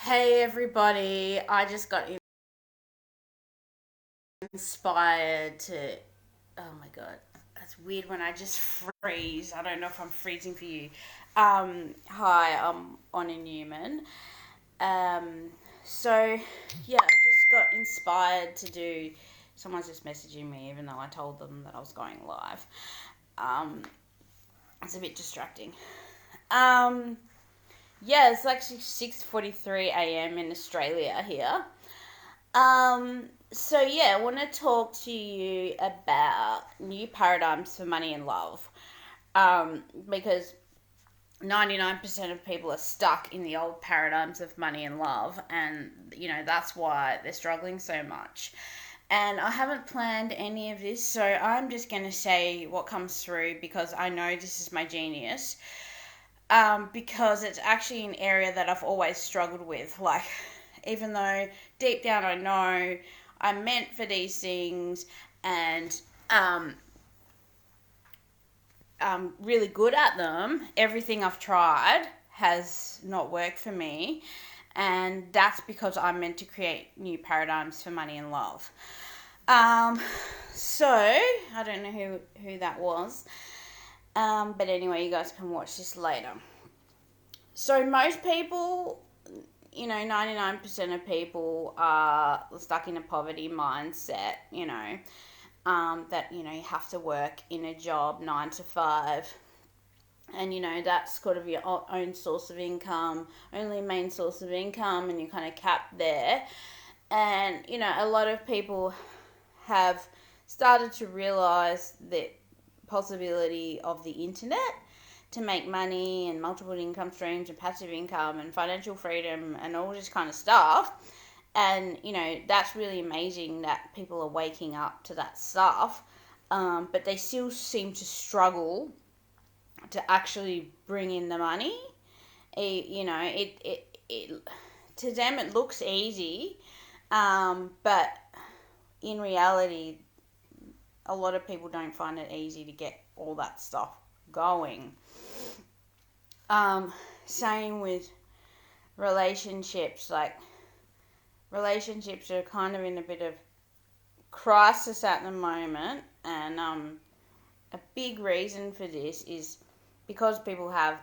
Hey everybody, I just got inspired to. Oh my god, that's weird when I just freeze. I don't know if I'm freezing for you. Hi, I'm on a Newman. Um, so yeah, I just got inspired to do. Someone's just messaging me, even though I told them that I was going live. Um, it's a bit distracting. Um, yeah, it's actually 6:43 a.m. in Australia here. So yeah, I want to talk to you about new paradigms for money and love. Because 99% of people are stuck in the old paradigms of money and love, and that's why they're struggling so much. And I haven't planned any of this, so I'm just going to say what comes through because I know this is my genius. Because it's actually an area that I've always struggled with. Like, even though deep down I know I'm meant for these things and I'm really good at them, everything I've tried has not worked for me. And that's because I'm meant to create new paradigms for money and love. Um, so, I don't know who that was. But anyway, you guys can watch this later. So, most people 99% of people are stuck in a poverty mindset, that, you have to work in a job 9 to 5. And, that's kind of your own source of income, only main source of income, and you're kind of capped there. And, a lot of people have started to realize the possibility of the internet to make money and multiple income streams and passive income and financial freedom and all this kind of stuff. And, that's really amazing that people are waking up to that stuff. But they still seem to struggle to actually bring in the money. It to them it looks easy, but in reality, a lot of people don't find it easy to get all that stuff going. Same with relationships. Like, relationships are kind of in a bit of crisis at the moment, and a big reason for this is because people have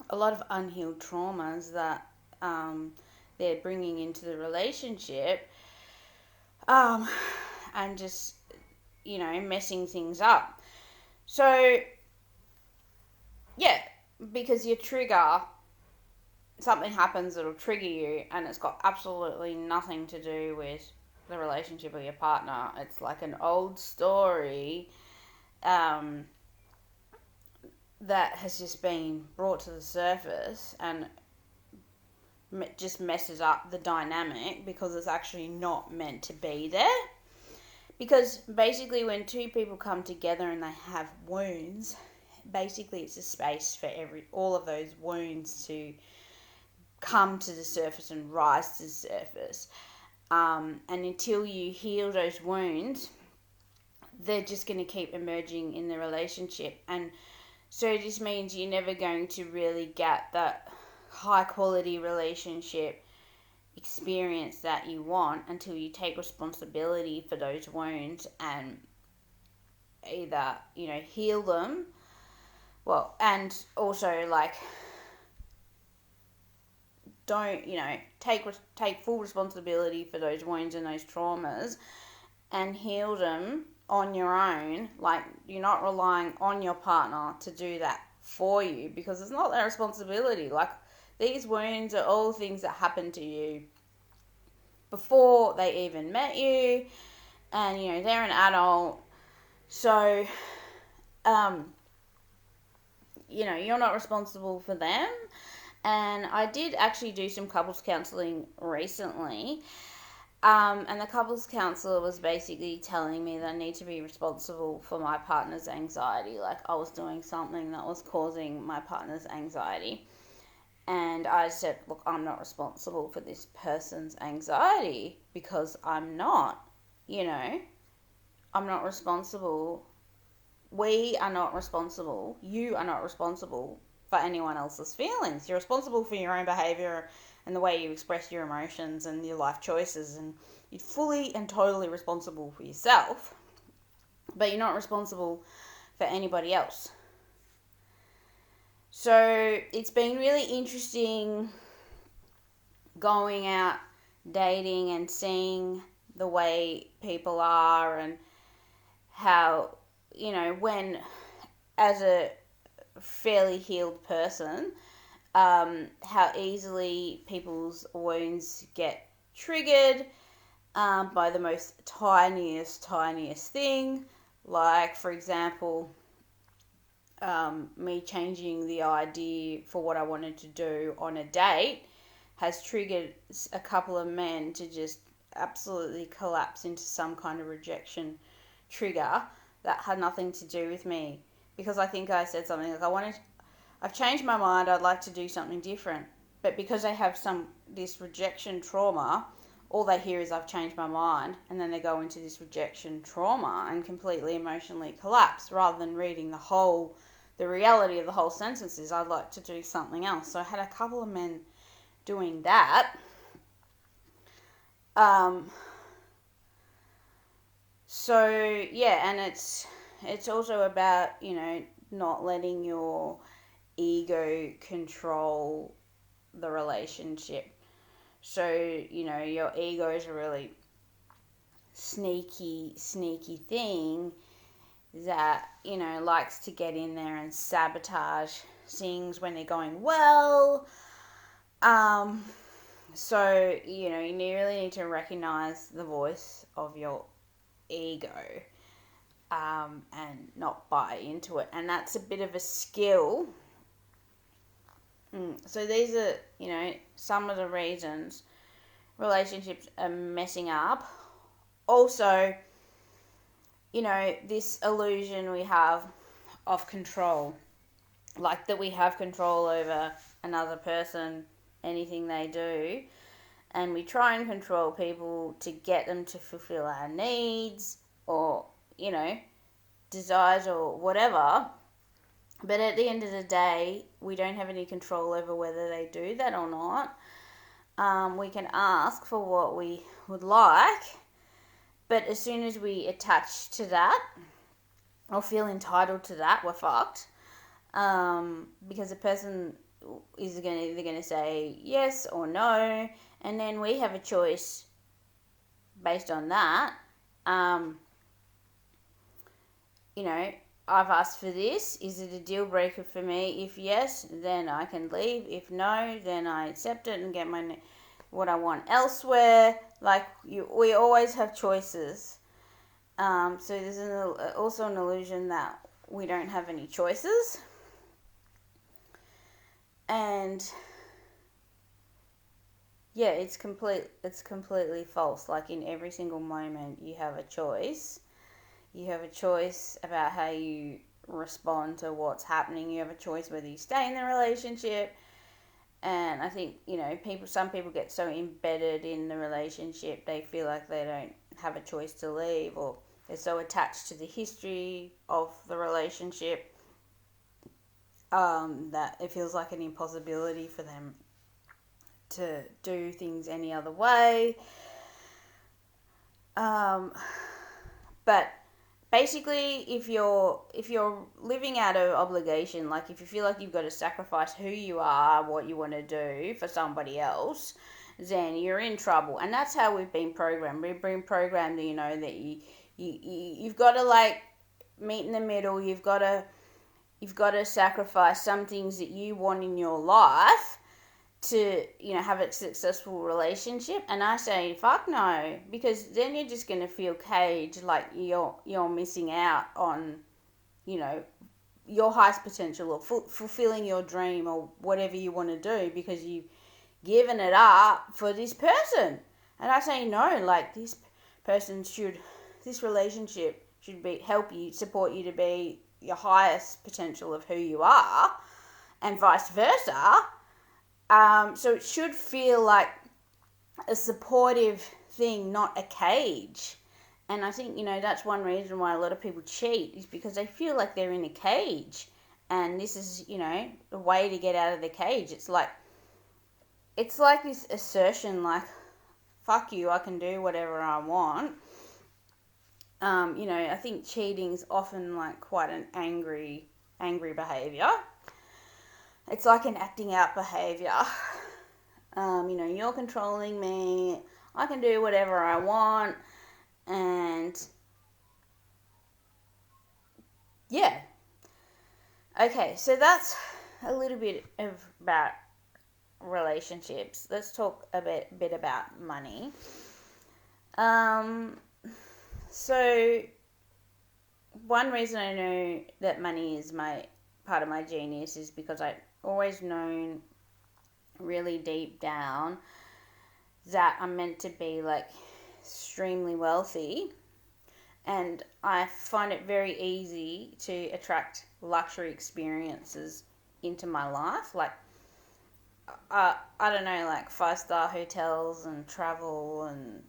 a lot of unhealed traumas that they're bringing into the relationship, and just messing things up. So yeah, because your trigger, something happens that'll trigger you, and it's got absolutely nothing to do with the relationship with your partner. It's like an old story that has just been brought to the surface and just messes up the dynamic because it's actually not meant to be there. Because basically, when two people come together and they have wounds, basically it's a space for all of those wounds to come to the surface and rise to the surface. And until you heal those wounds, they're just going to keep emerging in the relationship. And so this means you're never going to really get that high quality relationship experience that you want until you take responsibility for those wounds and either, heal them. Well, and also, like, don't, take full responsibility for those wounds and those traumas and heal them on your own. Like, you're not relying on your partner to do that for you because it's not their responsibility. Like, these wounds are all things that happened to you before they even met you, and they're an adult, so you're not responsible for them. And I did actually do some couples counseling recently. And the couples counselor was basically telling me that I need to be responsible for my partner's anxiety. Like, I was doing something that was causing my partner's anxiety. And I said, look, I'm not responsible for this person's anxiety because I'm not. I'm not responsible. We are not responsible. You are not responsible for anyone else's feelings. You're responsible for your own behavior and the way you express your emotions and your life choices, and you're fully and totally responsible for yourself, but you're not responsible for anybody else. So it's been really interesting going out dating and seeing the way people are, and how, when, as a fairly healed person, how easily people's wounds get triggered by the most tiniest thing. Like, for example, me changing the idea for what I wanted to do on a date has triggered a couple of men to just absolutely collapse into some kind of rejection trigger that had nothing to do with me. Because I think I said something like, I've changed my mind, I'd like to do something different. But because they have this rejection trauma, all they hear is I've changed my mind, and then they go into this rejection trauma and completely emotionally collapse, rather than reading the reality of the whole sentence is, I'd like to do something else. So I had a couple of men doing that. So yeah, and it's also about, not letting your ego control the relationship. So, your ego is a really sneaky thing that, likes to get in there and sabotage things when they're going well. So, you really need to recognize the voice of your ego, and not buy into it. And that's a bit of a skill. So these are, some of the reasons relationships are messing up. Also, this illusion we have of control, like that we have control over another person, anything they do, and we try and control people to get them to fulfill our needs or, desires or whatever. But at the end of the day, we don't have any control over whether they do that or not. We can ask for what we would like, but as soon as we attach to that or feel entitled to that, we're fucked. Because the person is either going to say yes or no, and then we have a choice based on that. I've asked for this. Is it a deal breaker for me? If yes, then I can leave. If no, then I accept it and get what I want elsewhere. We always have choices. So there's also an illusion that we don't have any choices. And yeah, it's completely false. Like, in every single moment you have a choice. You have a choice about how you respond to what's happening. You have a choice whether you stay in the relationship. And I think, some people get so embedded in the relationship, they feel like they don't have a choice to leave, or they're so attached to the history of the relationship that it feels like an impossibility for them to do things any other way. But basically, if you're living out of obligation, like if you feel like you've got to sacrifice who you are, what you want to do for somebody else, then you're in trouble. And that's how we've been programmed. We've been programmed, that you've got to meet in the middle. You've got to sacrifice some things that you want in your life to, have a successful relationship. And I say, fuck no, because then you're just going to feel caged, like you're missing out on, your highest potential, or fulfilling your dream, or whatever you want to do, because you've given it up for this person. And I say, no, this relationship should help you, support you to be your highest potential of who you are, and vice versa. So it should feel like a supportive thing, not a cage. And I think, that's one reason why a lot of people cheat, is because they feel like they're in a cage. And this is, a way to get out of the cage. It's like it's like this assertion, like, fuck you, I can do whatever I want. I think cheating's often like quite an angry behavior. It's like an acting out behavior. You're controlling me. I can do whatever I want. And yeah. Okay, so that's a little bit about relationships. Let's talk a bit about money. So one reason I know that money is my part of my genius is because I've always known really deep down that I'm meant to be like extremely wealthy, and I find it very easy to attract luxury experiences into my life, like I don't know, like 5-star hotels and travel and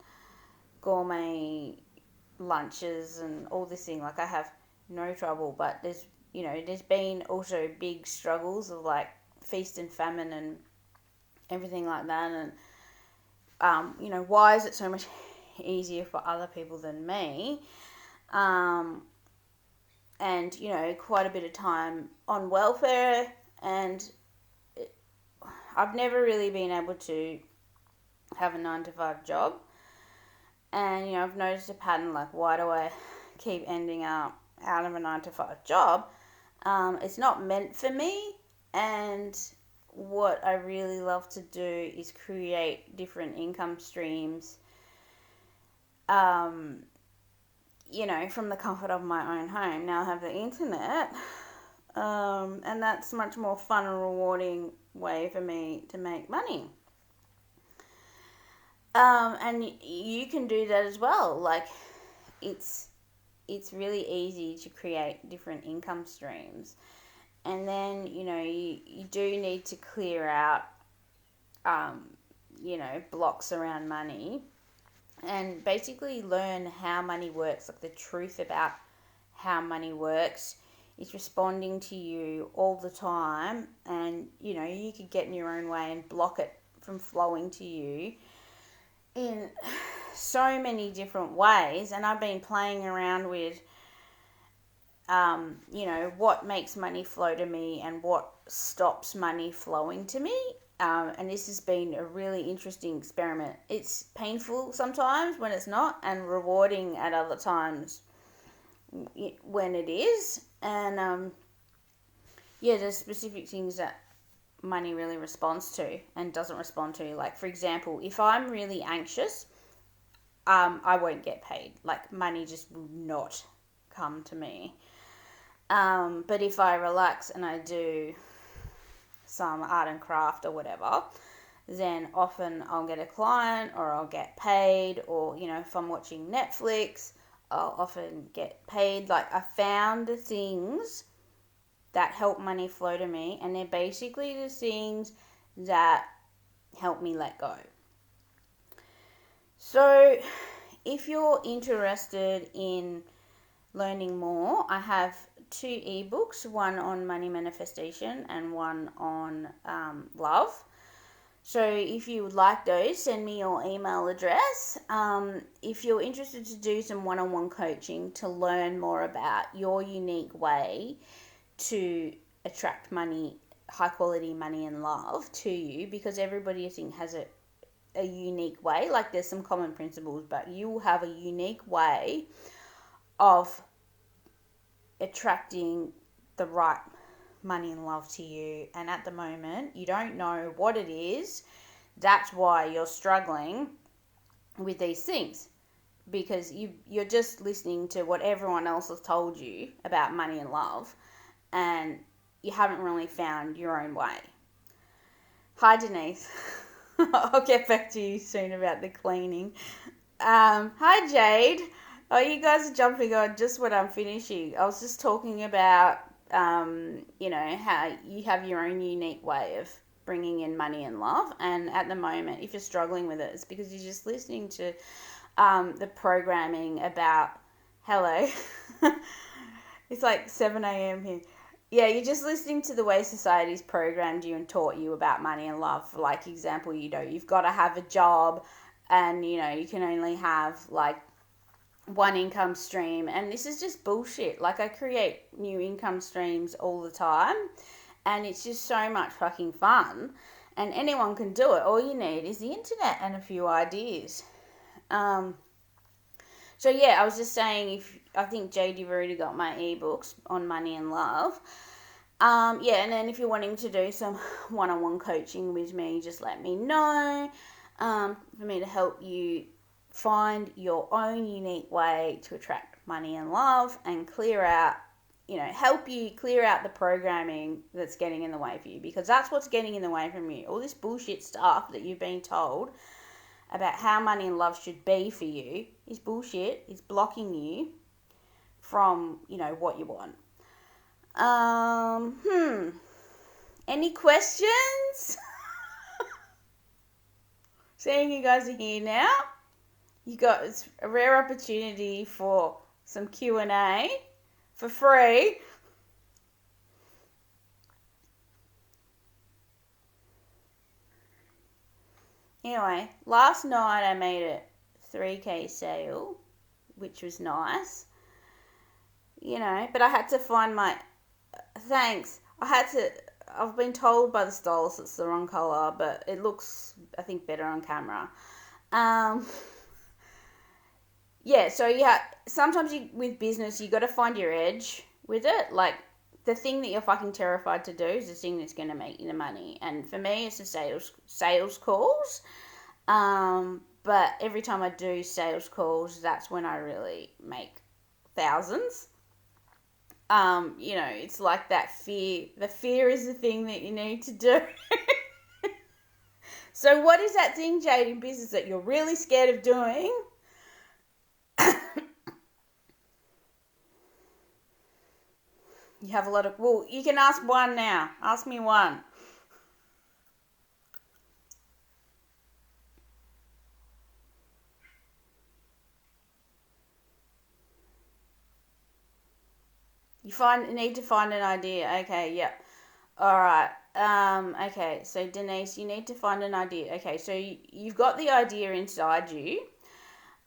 gourmet lunches and all this thing. Like I have no trouble, but there's been also big struggles of like feast and famine and everything like that. And why is it so much easier for other people than me? And quite a bit of time on welfare, and I've never really been able to have a 9-to-5 job. And I've noticed a pattern, like, why do I keep ending up out of a 9-to-5 job? It's not meant for me, and what I really love to do is create different income streams, from the comfort of my own home. Now I have the internet, and that's a much more fun and rewarding way for me to make money. And you can do that as well. Like, it's really easy to create different income streams. And then, you do need to clear out, blocks around money, and basically learn how money works, like the truth about how money works. It's responding to you all the time, and, you could get in your own way and block it from flowing to you in so many different ways. And I've been playing around with what makes money flow to me and what stops money flowing to me, and this has been a really interesting experiment. It's painful sometimes when it's not, and rewarding at other times when it is. And there's specific things that money really responds to and doesn't respond to. Like, for example, if I'm really anxious, I won't get paid. Like, money just will not come to me. But if I relax and I do some art and craft or whatever, then often I'll get a client, or I'll get paid, or if I'm watching Netflix, I'll often get paid. Like, I found the things that help money flow to me, and they're basically the things that help me let go. So if you're interested in learning more, I have 2 ebooks, one on money manifestation and one on love. So if you would like those, send me your email address. If you're interested to do some one-on-one coaching to learn more about your unique way to attract money, high quality money and love to you, because everybody I think has a unique way. Like, there's some common principles, but you will have a unique way of attracting the right money and love to you. And at the moment, you don't know what it is. That's why you're struggling with these things, because you're just listening to what everyone else has told you about money and love, and you haven't really found your own way. Hi, Denise. I'll get back to you soon about the cleaning. Hi, Jade. Oh, you guys are jumping on just when I'm finishing. I was just talking about, how you have your own unique way of bringing in money and love. And at the moment, if you're struggling with it, it's because you're just listening to the programming about, hello, it's like 7 a.m. here. Yeah, you're just listening to the way society's programmed you and taught you about money and love. For like example, you've got to have a job, and you can only have like one income stream, and this is just bullshit. Like, I create new income streams all the time, and it's just so much fucking fun, and anyone can do it. All you need is the internet and a few ideas. So yeah, I was just saying, if I think Jade, you've already got my ebooks on money and love. Yeah, and then if you're wanting to do some one-on-one coaching with me, just let me know, for me to help you find your own unique way to attract money and love, and clear out, help you clear out the programming that's getting in the way for you, because that's what's getting in the way from you. All this bullshit stuff that you've been told about how money and love should be for you is bullshit. It's blocking you from, what you want. Any questions? Seeing you guys are here now, it's a rare opportunity for some Q&A for free. Anyway, last night I made a 3K sale, which was nice. But I had to find my... Thanks. I've been told by the stylist it's the wrong colour, but it looks, I think, better on camera. Yeah, so sometimes with business, you got to find your edge with it. Like, the thing that you're fucking terrified to do is the thing that's going to make you the money. And for me, it's the sales calls. But every time I do sales calls, that's when I really make thousands. It's like that fear. The fear is the thing that you need to do. So what is that thing, Jade, in business that you're really scared of doing? You have a lot of... Well, you can ask one now. Ask me one. You need to find an idea. Okay, yep. All right. Okay, so Denise, you need to find an idea. Okay, so you've got the idea inside you,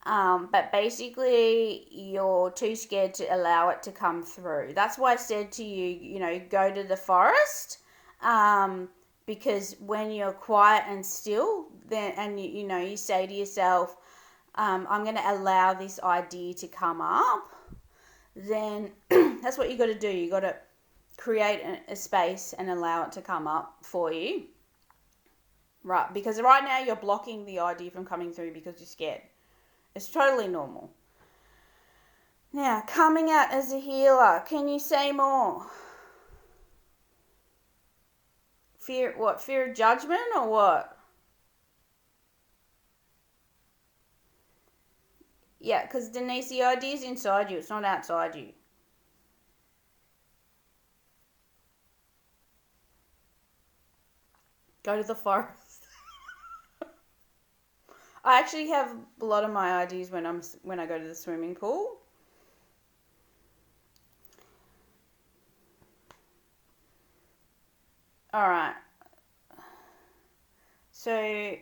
but basically you're too scared to allow it to come through. That's why I said to you, go to the forest, because when you're quiet and still, then and you say to yourself, I'm going to allow this idea to come up. Then that's what you got to do. You got to create a space and allow it to come up for you. Right, because right now you're blocking the idea from coming through because you're scared. It's totally normal. Now, coming out as a healer, can you say more? Fear of judgment or what? Yeah, because Denise, the idea's inside you. It's not outside you. Go to the forest. I actually have a lot of my ideas when I go to the swimming pool. All right. So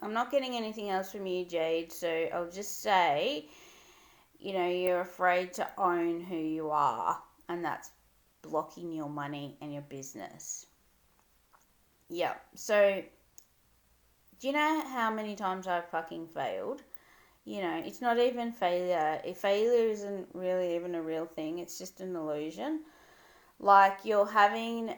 I'm not getting anything else from you, Jade. So I'll just say, you're afraid to own who you are, and that's blocking your money and your business. Yeah. So do you know how many times I've fucking failed? It's not even failure. Failure isn't really even a real thing. It's just an illusion. Like you're just having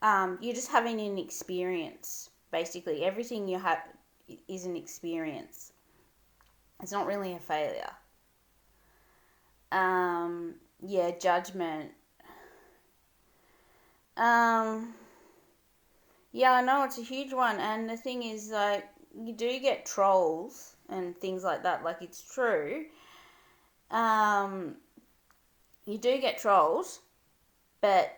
an experience. Basically, everything you have is an experience. It's not really a failure. Yeah, judgment. Yeah, I know it's a huge one, and the thing is, like, you do get trolls and things like that. Like, it's true. You do get trolls, but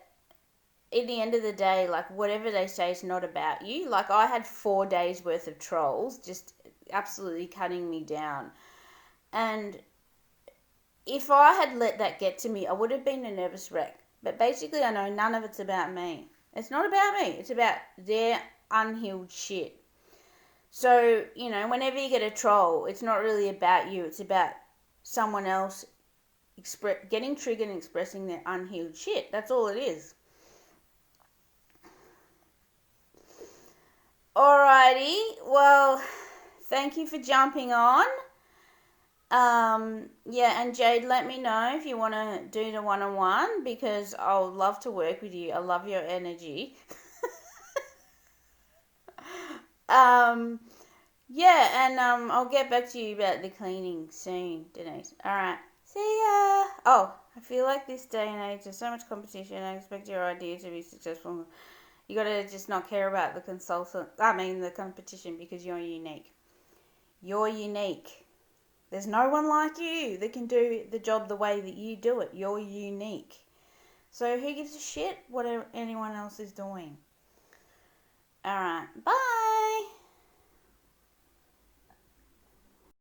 at the end of the day, like, whatever they say is not about you. Like, I had 4 days worth of trolls just absolutely cutting me down. And if I had let that get to me, I would have been a nervous wreck. But basically, I know none of it's about me. It's not about me. It's about their unhealed shit. So, whenever you get a troll, it's not really about you. It's about someone else getting triggered and expressing their unhealed shit. That's all it is. Alrighty. Well, thank you for jumping on. Yeah, and Jade, let me know if you want to do the one-on-one, because I would love to work with you. I love your energy. Yeah, and I'll get back to you about the cleaning soon, Denise. Alright, see ya! Oh, I feel like this day and age there's so much competition. I expect your idea to be successful. You gotta just not care about the competition, because you're unique. You're unique. There's no one like you that can do the job the way that you do it. You're unique. So who gives a shit what anyone else is doing? Alright, bye!